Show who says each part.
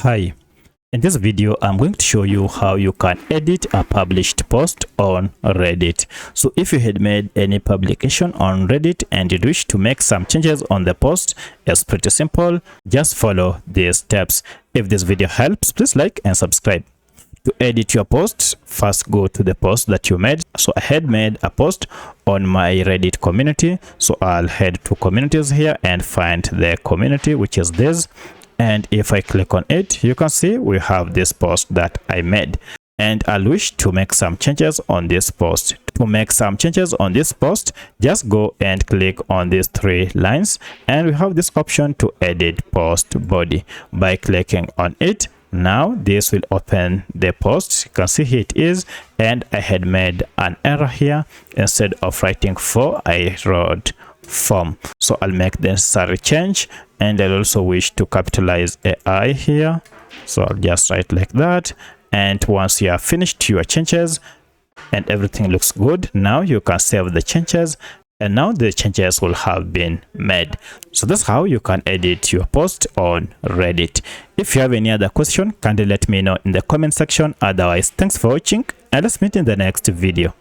Speaker 1: Hi, in this video I'm going to show you how you can edit a published post on Reddit. So if you had made any publication on Reddit and you wish to make some changes on the post, it's pretty simple. Just follow these steps. If this video helps, please like and subscribe. To edit your post, first go to the post that you made. So I had made a post on my Reddit community, so I'll head to communities here and find the community, which is this. And if I click on it, you can see we have this post that I made, and I'll wish to make some changes on this post. To make some changes on this post, just go and click on these three lines, and we have this option to edit post body. By clicking on it, now this will open the post. You can see here it is, and I had made an error here. Instead of writing for, I wrote form. So I'll make the necessary change, and I'll also wish to capitalize AI here, so I'll just write like that. And once you have finished your changes and everything looks good, now you can save the changes, and now the changes will have been made. So that's how you can edit your post on Reddit. If you have any other question, kindly let me know in the comment section. Otherwise, thanks for watching, and let's meet in the next video.